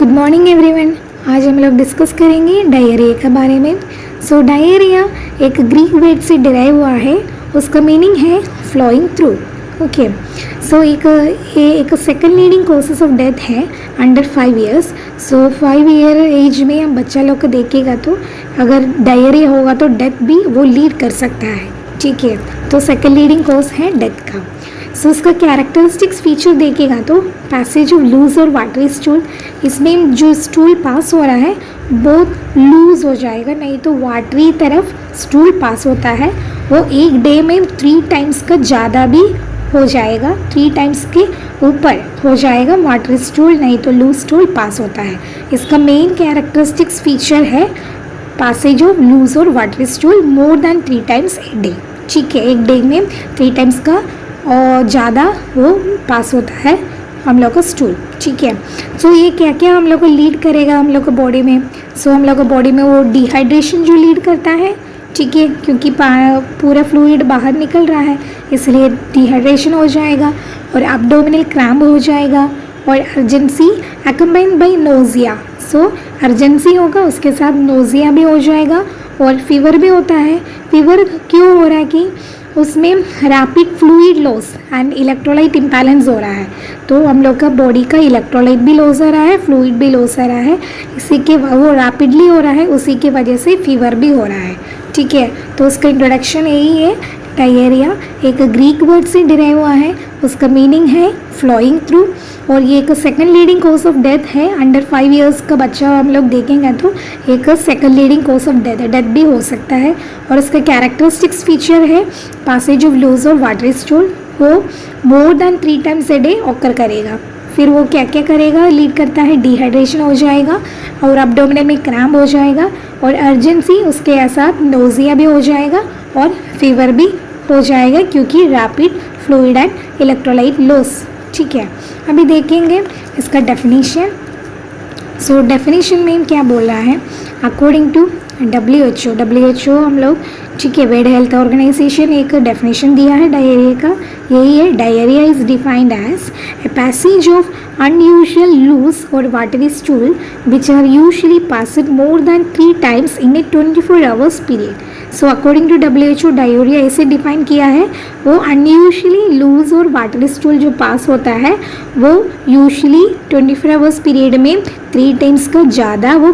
Good morning everyone. आज हम लोग डिस्कस करेंगे डायरिया के बारे में। सो डायरिया एक ग्रीक वर्ड से डिराइव हुआ है, उसका मीनिंग है फ्लोइंग थ्रू। ओके, सो एक second leading causes of death है अंडर 5 इयर्स। सो 5 ईयर एज में हम बच्चा लोग को देखेगा तो अगर डायरिया होगा तो डेथ भी वो लीड कर सकता है। ठीक है, तो सेकंड लीडिंग कॉज है डेथ का। सो इसका कैरेक्टरिस्टिक्स फीचर देखेगा तो पैसेज ऑफ लूज और वाटरी स्टूल, इसमें जो स्टूल पास हो रहा है बहुत लूज हो जाएगा, नहीं तो वाटरी तरफ स्टूल पास होता है वो एक डे में 3 टाइम्स का ज़्यादा भी हो जाएगा, 3 टाइम्स के ऊपर हो जाएगा वाटरी स्टूल, नहीं तो लूज स्टूल पास होता है। इसका मेन कैरेक्टरिस्टिक्स फीचर है पैसेज ऑफ लूज और watery stool more than 3 times a day. ठीक है, एक डे में 3 टाइम्स का और ज़्यादा वो पास होता है हम लोग का स्टूल। ठीक है, सो ये क्या क्या हम लोग को लीड करेगा हम लोग को बॉडी में। सो हम लोग को बॉडी में वो डिहाइड्रेशन जो लीड करता है, ठीक है, क्योंकि पूरा फ्लूइड बाहर निकल रहा है इसलिए डिहाइड्रेशन हो जाएगा और एब्डोमिनल क्रैम्प हो जाएगा और urgency accompanied by nausea. So urgency होगा, उसके साथ नोजिया भी हो जाएगा और फीवर भी होता है। फीवर क्यों हो रहा है कि उसमें rapid fluid loss and electrolyte imbalance हो रहा है, तो हम लोग का बॉडी का इलेक्ट्रोलाइट भी लॉस हो रहा है, फ्लूइड भी लॉस हो रहा है, इसी के वो रैपिडली हो रहा है, उसी की वजह से फीवर भी हो रहा है। ठीक है, तो उसका इंट्रोडक्शन यही है। डायरिया एक ग्रीक वर्ड से डिराइव हुआ है, उसका मीनिंग है फ्लोइंग थ्रू और ये एक second leading cause of death है। अंडर 5 इयर्स का बच्चा हम लोग देखेंगे तो एक second leading cause of death भी हो सकता है और उसका कैरेक्टरिस्टिक्स फीचर है पैसेज ऑफ लूज और वाटरी स्टूल, वो more than 3 times a day occur करेगा। फिर वो क्या क्या करेगा, लीड करता है डिहाइड्रेशन हो जाएगा और एब्डोमिनल में क्रैम्प हो जाएगा और अर्जेंसी, उसके साथ नोजिया भी हो जाएगा और फीवर भी हो जाएगा क्योंकि rapid fluid and electrolyte loss. ठीक है, अभी देखेंगे इसका डेफिनेशन। सो डेफिनेशन में क्या बोल रहा है, अकॉर्डिंग टू WHO हम लोग, ठीक है, वर्ल्ड हेल्थ ऑर्गेनाइजेशन एक डेफिनेशन दिया है डायरिया का, यही है, diarrhoea is defined as a passage of unusual loose or watery stool which are usually passed more than 3 times in a 24 hours period. So according to WHO diarrhoea ऐसे define किया है, वो unusually loose और watery stool जो पास होता है वो usually 24 hours period में 3 टाइम्स का ज़्यादा वो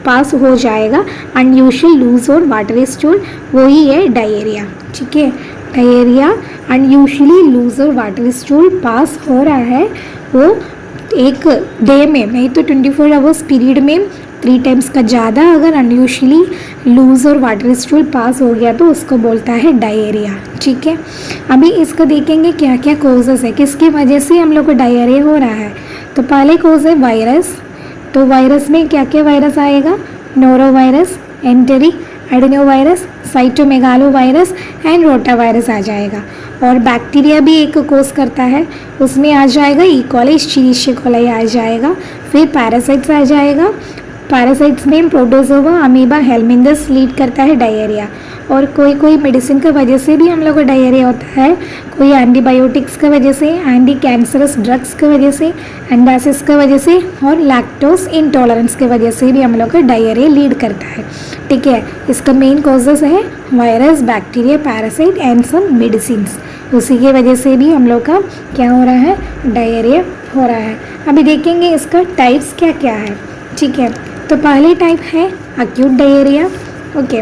पास हो जाएगा। unusual loose और watery stool वही है डायरिया। ठीक है, डायरिया अनयूजली लूज और वाटरी स्टूल पास हो रहा है वो एक डे में, नहीं तो 24 आवर्स पीरियड में 3 टाइम्स का ज़्यादा अगर अनयूजली लूज और वाटरी स्टूल पास हो गया तो उसको बोलता है डायरिया। ठीक है, अभी इसका देखेंगे क्या क्या कॉजेस है, किसकी वजह से हम लोग को डायरिया हो रहा है। तो पहले कॉज है वायरस। तो वायरस में क्या क्या वायरस आएगा, norovirus, enteric adenovirus, cytomegalovirus and rotavirus आ जाएगा। और बैक्टीरिया भी एक कोस करता है, उसमें आ जाएगा ई कॉली, एस्चेरिशिया कोलाई आ जाएगा। फिर पैरासाइट्स आ जाएगा, पैरासाइट्स में प्रोटोजोआ, अमीबा, हेलमिंथस लीड करता है डायरिया। और कोई मेडिसिन की वजह से भी हम लोग को डायरिया होता है, कोई एंटीबायोटिक्स की वजह से, एंटी कैंसरस ड्रग्स की वजह से, एंडासिस की वजह से और लैक्टोज इंटॉलरेंस की वजह से भी हम लोग का डायरिया लीड करता है। ठीक है, इसका मेन कॉजेस है virus, bacteria, parasite and some medicines, उसी की वजह से भी हम लोग का क्या हो रहा है, डायरिया हो रहा है। अभी देखेंगे इसका टाइप्स क्या क्या है। ठीक है, तो पहले टाइप है अक्यूट डायरिया। ओके,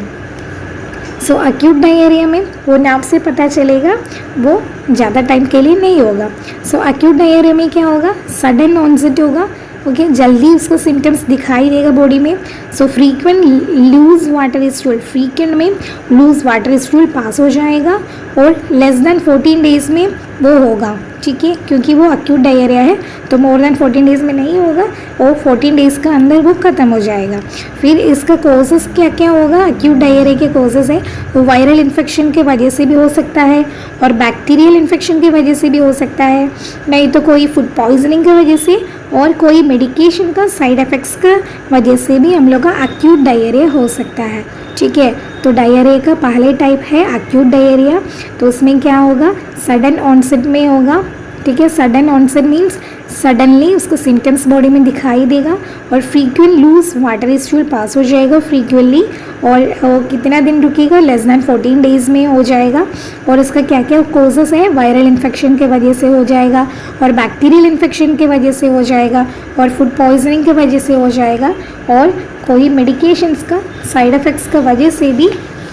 सो अक्यूट डायरिया में वो नाम से पता चलेगा वो ज़्यादा टाइम के लिए नहीं होगा। सो अक्यूट डायरिया में क्या होगा, सडन ऑनसेट होगा। ओके, जल्दी उसको सिम्टम्स दिखाई देगा बॉडी में। So frequent loose water stool, frequent में लूज वाटर स्टूल पास हो जाएगा और लेस देन 14 डेज में वो होगा। ठीक है, क्योंकि वो अक्यूट डायरिया है तो मोर देन 14 डेज में नहीं होगा और 14 डेज का अंदर वो ख़त्म हो जाएगा। फिर इसका कॉजेस क्या क्या होगा, अक्यूट डायरिया के कॉजेस है वो वायरल इन्फेक्शन के वजह से भी हो सकता है और बैक्टीरियल इन्फेक्शन की वजह से भी हो सकता है, नहीं तो कोई फूड पॉइजनिंग की वजह से और कोई मेडिकेशन का साइड इफ़ेक्ट्स का वजह से भी हम लोग का अक्यूट डायरिया हो सकता है। ठीक है, तो डायरिया का पहले टाइप है अक्यूट डायरिया, तो उसमें क्या होगा, सडन ऑनसेट में होगा। ठीक है। सडन ऑनसेट मीन्स सडनली उसको सिम्टम्स बॉडी में दिखाई देगा। और frequent loose water stool pass हो जाएगा फ्रीक्वेंटली, और कितना दिन रुकेगा, लेस दैन 14 डेज़ में हो जाएगा। और इसका क्या क्या कोजेस है, वायरल इन्फेक्शन के वजह से हो जाएगा, और बैक्टीरियल इन्फेक्शन के वजह से हो जाएगा, और फूड पॉइजनिंग के वजह से हो जाएगा, और कोई मेडिकेशंस का साइड इफ़ेक्ट्स का वजह से भी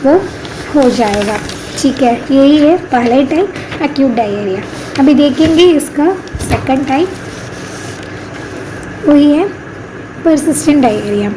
वो हो जाएगा। ठीक है, यही है पहला टाइप एक्यूट डायरिया। अभी देखेंगे इसका सेकंड टाइप, वही है परसिस्टेंट डायरिया।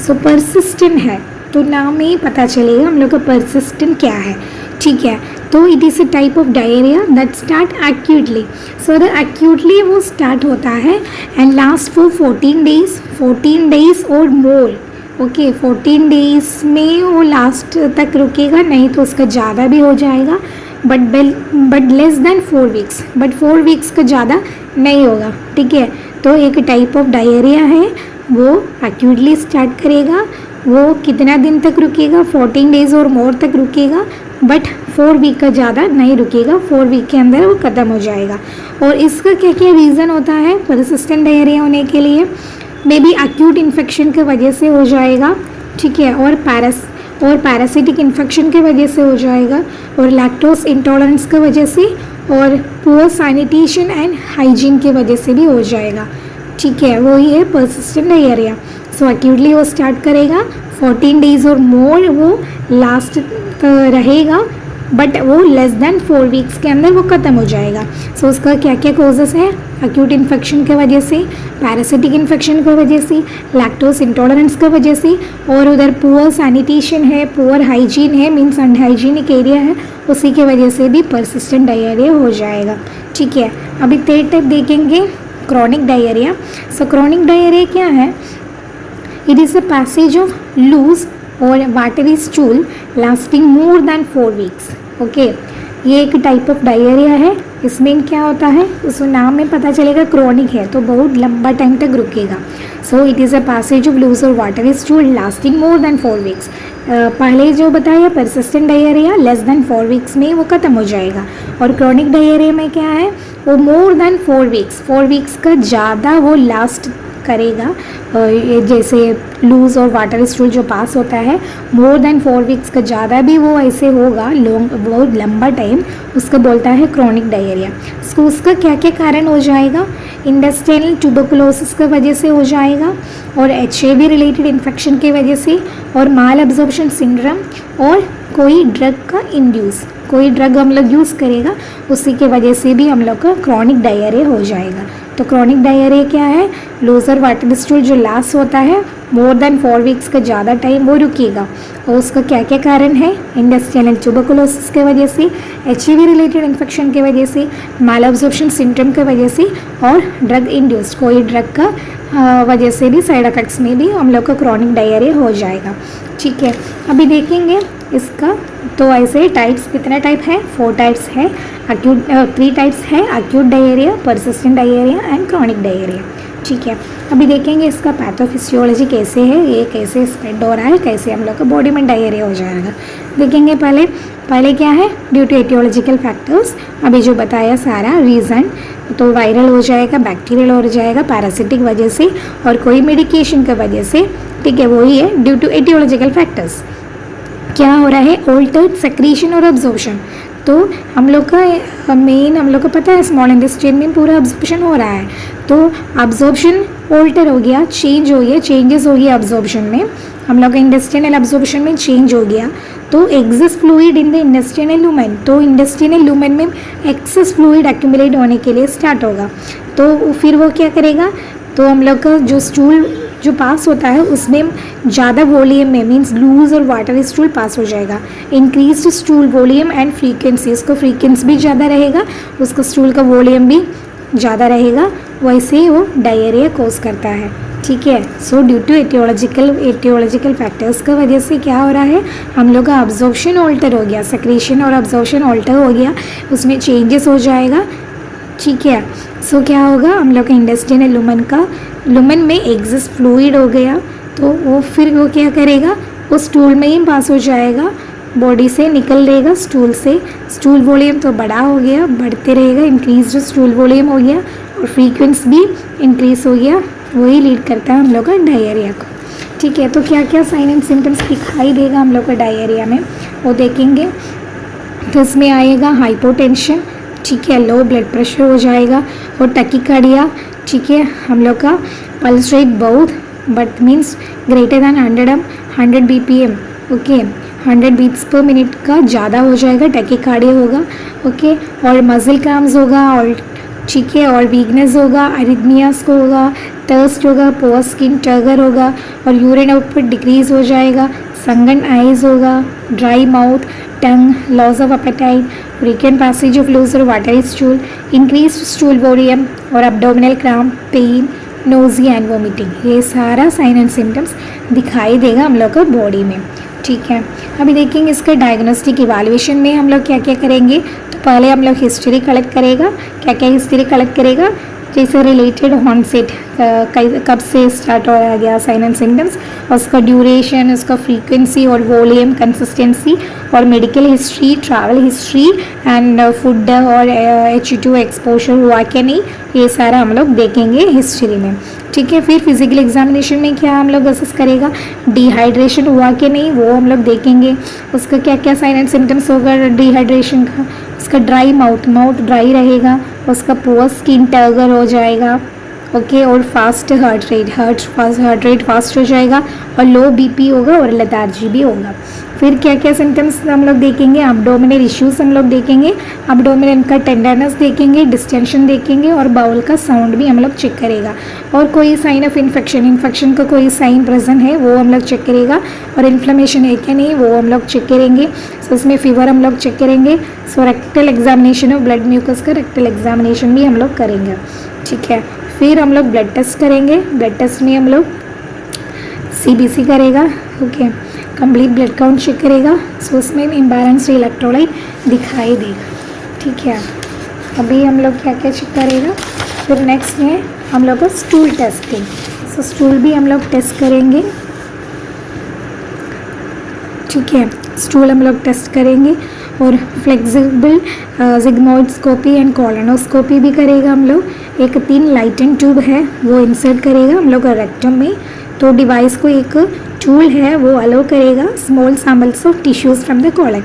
सो परसिस्टेंट है तो नाम में ही पता चलेगा हम लोग का परसिस्टेंट क्या है। ठीक है, तो it is a type of diarrhoea that start actually. So the actually वो स्टार्ट होता है एंड लास्ट फॉर 14 डेज और मोर। ओके, 14 डेज़ में वो लास्ट तक रुकेगा, नहीं तो उसका ज़्यादा भी हो जाएगा, but less than 4 weeks, but 4 weeks का ज़्यादा नहीं होगा। ठीक है, तो एक टाइप ऑफ डायरिया है, वो एक्यूटली स्टार्ट करेगा, वो कितना दिन तक रुकेगा, 14 डेज़ और मोर तक रुकेगा, बट 4 वीक का ज़्यादा नहीं रुकेगा, 4 वीक के अंदर वो ख़त्म हो जाएगा। और इसका क्या क्या रीज़न होता है परसिस्टेंट डायरिया होने के लिए, मे बी एक्यूट इन्फेक्शन के वजह से हो जाएगा। ठीक है, और पैरासिटिक इन्फेक्शन के वजह से हो जाएगा, और लैक्टोज इंटॉलरेंस की वजह से, और पुअर सैनिटेशन एंड हाइजीन की वजह से भी हो जाएगा। ठीक है, वही है परसिस्टेंट डायरिया। सो एक्यूटली वो स्टार्ट करेगा, 14 डेज़ और मोर वो लास्ट रहेगा, बट वो लेस दैन 4 वीक्स के अंदर वो ख़त्म हो जाएगा। सो उसका क्या क्या कोजेस है, एक्यूट इन्फेक्शन के वजह से, पैरासिटिक इन्फेक्शन की वजह से, लैक्टोज इंटॉलरेंस की वजह से, और उधर पुअर सैनिटेशन है, पुअर हाइजीन है, मीन्स अनहाइजीनिक एरिया है, उसी के वजह से भी परसिस्टेंट डायरिया हो जाएगा। ठीक है, अभी थर्ड टाइप देखेंगे chronic diarrhoea. So chronic diarrhoea क्या है, it is a passage of loose और watery stool lasting more than 4 weeks. Okay, ये एक टाइप ऑफ डायरिया है। इसमें क्या होता है, उस नाम में पता चलेगा क्रॉनिक है तो बहुत लंबा टाइम तक रुकेगा। So it is a passage of loose और watery stool lasting more than 4 weeks. पहले जो बताया persistent diarrhoea less than 4 weeks में वो ख़त्म हो जाएगा, और क्रॉनिक डायरिया में क्या है, वो मोर दैन 4 वीक्स का ज़्यादा वो लास्ट करेगा। जैसे लूज और वाटर स्टूल जो पास होता है मोर देन 4 वीक्स का ज़्यादा भी वो ऐसे होगा, बहुत लंबा टाइम, उसका बोलता है क्रॉनिक डायरिया। तो उसका क्या क्या कारण हो जाएगा, इंटेस्टाइनल ट्यूबरकुलोसिस की वजह से हो जाएगा, और HIV रिलेटेड इन्फेक्शन की वजह से, और माल एब्जॉर्प्शन सिंड्रोम, और कोई ड्रग का इंड्यूस, कोई ड्रग हम लोग यूज़ करेगा उसी के वजह से भी हम लोग का क्रॉनिक डायरिया हो जाएगा। तो क्रॉनिक डायरिया क्या है, लूजर वाटर स्टूल जो लास्ट होता है मोर देन 4 वीक्स का ज़्यादा टाइम वो रुकेगा, और उसका क्या क्या कारण है, इंटेस्टाइनल ट्यूबरकुलोसिस के वजह से, HIV रिलेटेड इन्फेक्शन के वजह से, माल एब्जॉर्प्शन सिंड्रोम के वजह से, और ड्रग इंड्यूस्ड कोई ड्रग का वजह से भी, साइड इफेक्ट्स में भी हम लोग का क्रॉनिक डायरिया हो जाएगा। ठीक है, अभी देखेंगे इसका। तो ऐसे टाइप्स कितने टाइप है, 4 टाइप्स है, एक्यूट 3 टाइप्स है, acute diarrhoea, persistent diarrhoea and chronic diarrhoea. ठीक है, अभी देखेंगे इसका पैथोफिजियोलॉजी कैसे है, ये कैसे स्प्रेड हो रहा है, कैसे हम लोग का बॉडी में डायरिया हो जाएगा। देखेंगे पहले क्या है, ड्यू टू एटियोलॉजिकल फैक्टर्स, अभी जो बताया सारा रीज़न, तो वायरल हो जाएगा, बैक्टीरियल हो जाएगा, पैरासिटिक वजह से, और कोई मेडिकेशन की वजह से। ठीक है, वही है ड्यू टू एटियोलॉजिकल फैक्टर्स। क्या हो रहा है, ऑल्टर्ड सेक्रीशन और अब्जॉर्प्शन। तो हम लोग का मेन, हम लोग को पता है स्मॉल इंटेस्टाइन में पूरा अब्जॉर्प्शन हो रहा है, तो अब्जॉर्प्शन ऑल्टर हो गया, चेंज हो गया, चेंजेस हो गया अब्जॉर्प्शन में, हम लोग का इंटेस्टाइनल अब्जॉर्प्शन में चेंज हो गया। तो access fluid in the intestinal lumen, तो इंटेस्टाइनल लूमेन में एक्सेस फ्लूइड एक्यूमुलेट होने के लिए स्टार्ट होगा, तो फिर वो क्या करेगा, तो हम लोग का जो स्टूल जो पास होता है उसमें ज़्यादा वॉल्यूम में, मीन्स लूज और वाटर स्टूल पास हो जाएगा। Increase stool volume and frequency, उसका फ्रीक्वेंसी भी ज़्यादा रहेगा, उसका स्टूल का वॉल्यूम भी ज़्यादा रहेगा, वैसे ही वो डायरिया कोज करता है। ठीक है, so due to aetiological factors की वजह से क्या हो रहा है, हम लोग का अब्जॉर्प्शन ऑल्टर हो गया, सेक्रेशन और अब्जॉर्प्शन ऑल्टर हो गया, उसमें चेंजेस हो जाएगा। ठीक है, सो क्या होगा, हम लोग का इंटेस्टाइनल लूमेन में एक्सेस फ्लूइड हो गया, तो वो फिर वो क्या करेगा, वो स्टूल में ही पास हो जाएगा, बॉडी से निकल रहेगा, स्टूल से। स्टूल वॉल्यूम तो बड़ा हो गया, बढ़ते रहेगा, इंक्रीज स्टूल वॉल्यूम हो गया और फ्रीक्वेंस भी इंक्रीज हो गया, वही लीड करता है हम लोग का डायरिया को। ठीक है, तो क्या क्या साइन एंड सिम्टम्स दिखाई देगा हम लोग का डायरिया में वो देखेंगे। तो इसमें आएगा हाइपोटेंशन, ठीक है, लो ब्लड प्रेशर हो जाएगा और टकीकार्डिया, ठीक है, हम लोग का पल्स रेट बहुत but means greater than 100 BPM, okay, 100 beats per minute का ज़्यादा हो जाएगा, टकीकार्डिया होगा, ओके, और मसल क्रैम्स होगा और ठीक है, और वीकनेस होगा, अरिथमियास को होगा, थर्स्ट होगा, पोअर स्किन, टर्गर होगा और यूरिन आउटपुट डिक्रीज हो जाएगा, संगन आइज होगा, dry mouth, tongue, loss of appetite, frequent passage of loose और watery stool, increase stool volume और abdominal cramp, pain, nausea and vomiting, ये सारा साइन एंड सिम्टम्स दिखाई देगा हम लोग को बॉडी में। ठीक है, अभी देखेंगे इसका डायग्नोस्टिक इवैल्यूएशन में हम लोग क्या क्या करेंगे। तो पहले हम लोग हिस्ट्री कलेक्ट करेगा, क्या क्या हिस्ट्री कलेक्ट करेगा, जैसे रिलेटेड ऑनसेट कब से स्टार्ट हो गया साइन एंड सिम्टम्स, उसका ड्यूरेशन, उसका फ्रीक्वेंसी और वॉल्यूम, कंसिस्टेंसी और medical history, travel history and food और H2 एक्सपोजर हुआ क्या नहीं, ये सारा हम लोग देखेंगे हिस्ट्री में। ठीक है, फिर फिजिकल एग्जामिनेशन में क्या हम लोग असेस करेगा, डिहाइड्रेशन हुआ कि नहीं वो हम लोग देखेंगे, उसका क्या क्या साइन एंड सिम्टम्स होगा डिहाइड्रेशन का, उसका ड्राई माउथ ड्राई रहेगा, उसका पोअर स्किन, टर्गर हो जाएगा, ओके, और फास्ट हार्ट रेट फास्ट हो जाएगा और लो बीपी होगा और लेथार्जी भी होगा। फिर क्या क्या सिम्टम्स हम लोग देखेंगे, एब्डोमिनल इश्यूज हम लोग देखेंगे, एब्डोमिनल का टेंडरनेस देखेंगे, डिस्टेंशन देखेंगे और बाउल का साउंड भी हम लोग चेक करेगा, और कोई साइन ऑफ इन्फेक्शन का कोई साइन प्रेजेंट है वो हम लोग चेक करेगा, और इन्फ्लेमेशन है क्या नहीं वो हम लोग चेक करेंगे। सो इसमें फीवर हम लोग चेक करेंगे। So rectal examination of blood mucus का रेक्टल एग्जामिनेशन भी हम लोग करेंगे। ठीक है, फिर हम लोग ब्लड टेस्ट करेंगे, ब्लड टेस्ट में हम लोग CBC करेगा, okay, complete blood count check करेगा। सो उसमें इम्बैलेंस्ड इलेक्ट्रोलाइट दिखाई देगा। ठीक है, अभी हम लोग क्या क्या चेक करेगा। फिर नेक्स्ट है हम लोग का स्टूल टेस्टिंग। सो स्टूल भी हम लोग टेस्ट करेंगे। ठीक है, स्टूल हम लोग टेस्ट करेंगे और फ्लेक्सिबल जिग्मोइडस्कोपी एंड कॉलोनोस्कोपी भी करेगा हम लोग। एक 3 लाइटन ट्यूब है वो इंसर्ट करेगा हम लोग रेक्टम में, तो डिवाइस को एक टूल है वो अलो करेगा small samples of tissues from the colon,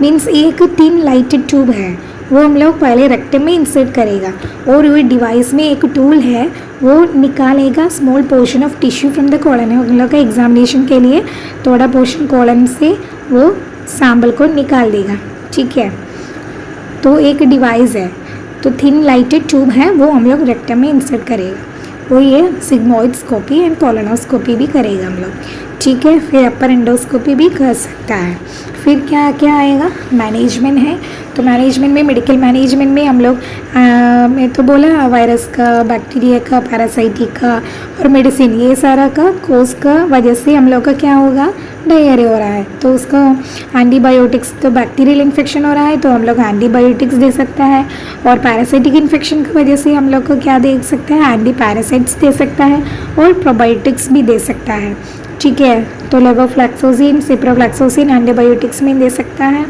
means एक 3 लाइटेड ट्यूब है वो हम लोग पहले रेक्टम में इंसर्ट करेगा, और वो डिवाइस में एक टूल है वो निकालेगा small portion of tissue from the colon. हम लोग का एग्जामिनेशन के लिए थोड़ा पोर्शन कॉलन से वो सैम्पल को निकाल देगा। ठीक है, तो एक डिवाइस है, तो थिन लाइटेड ट्यूब है वो हम लोग रेक्टम में इंसर्ट करेगा, वो ये सिग्मोइडस्कोपी एंड कॉलोनोस्कोपी भी करेगा हम लोग। ठीक है, फिर अपर एंडोस्कोपी भी कर सकता है। फिर क्या क्या आएगा, मैनेजमेंट है, तो मैनेजमेंट में मेडिकल मैनेजमेंट में हम लोग मैं तो बोला वायरस का, बैक्टीरिया का, पैरासाइटिक का और मेडिसिन, ये सारा का कोर्स का वजह से हम लोग का क्या होगा, डायरिया हो रहा है, तो उसका एंटीबायोटिक्स, तो बैक्टीरियल इन्फेक्शन हो रहा है तो हम लोग एंटीबायोटिक्स दे सकता है, और पैरासाइटिक इन्फेक्शन की वजह से हम लोग को क्या दे सकता है, एंटी पैरासाइट्स दे सकता है और प्रोबायोटिक्स भी दे सकता है। ठीक है, तो लेवोफ्लैक्सोसिन, सिप्रोफ्लैक्सोसिन एंटीबायोटिक्स में दे सकता है,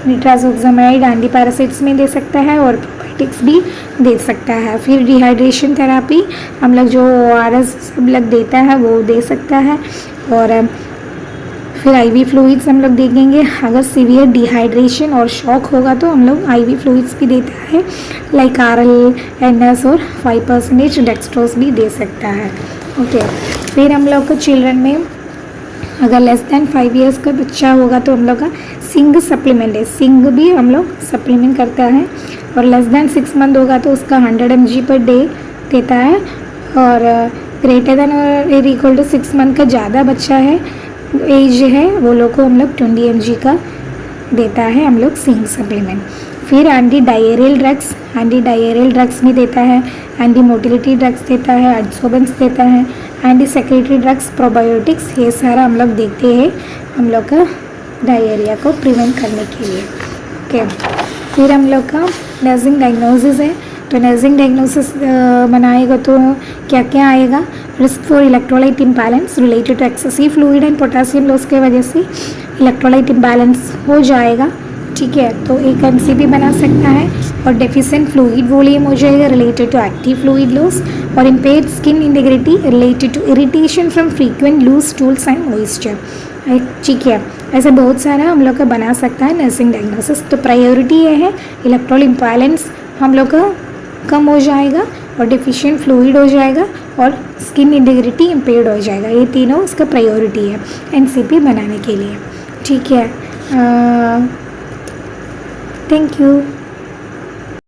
निट्राजोक्सामाइड एंटी पैरासाइट्स में दे सकता है और प्रोबायोटिक्स भी दे सकता है। फिर डिहाइड्रेशन थेरापी हम लोग जो ORS सब लोग देता है वो दे सकता है, और फिर IV फ्लूइड्स हम लोग देखेंगे, अगर सीवियर डिहाइड्रेशन और शॉक होगा तो हम लोग IV फ्लूइड्स भी देता है, लाइक RLNS और 5% डेक्सट्रोज भी दे सकता है। ओके, फिर हम लोग को चिल्ड्रन में अगर लेस दैन 5 ईयर्स का बच्चा होगा तो हम लोग का सिंग सप्लीमेंट है, सिंग भी हम लोग सप्लीमेंट करता है, और लेस दैन 6 मंथ होगा तो उसका 100 mg पर डे देता है, और ग्रेटर दैन और इक्वल टू 6 मंथ का ज़्यादा बच्चा है एज है वो लोग को हम लोग 20 mg का देता है हम लोग सिंग सप्लीमेंट। फिर एंटी डायरियल ड्रग्स भी देता है, एंटी मोटिलिटी ड्रग्स देता है, एड्सोर्बेंस देता है, एंटी सेक्रेटरी ड्रग्स, प्रोबायोटिक्स, ये सारा हम लोग देखते हैं हम लोग का डायरिया को प्रिवेंट करने के लिए। ओके, फिर हम लोग का नर्सिंग डायग्नोसिस है, तो नर्सिंग डायग्नोसिस बनाएगा तो क्या क्या आएगा, risk for electrolyte imbalance related to excessive fluid and potassium loss के वजह से इलेक्ट्रोलाइट इम्बैलेंस हो जाएगा, ठीक है, तो एक एमसीपी बना सकता है। और डेफिशिएंट फ्लूइड वॉल्यूम हो जाएगा related to active fluid loss, और impaired skin integrity related to irritation from frequent loose stools and moisture, ठीक है। ऐसे बहुत सारा हम लोग का बना सकता है नर्सिंग डायग्नोसिस। तो प्रायोरिटी ये है इलेक्ट्रोलाइट इम्बैलेंस हम लोग का कम हो जाएगा और डेफिशिएंट फ्लूइड हो जाएगा और स्किन इंटीग्रिटी इम्पेयर्ड हो जाएगा, ये तीनों इसका प्रायोरिटी है एनसीपी बनाने के लिए, ठीक है। Thank you.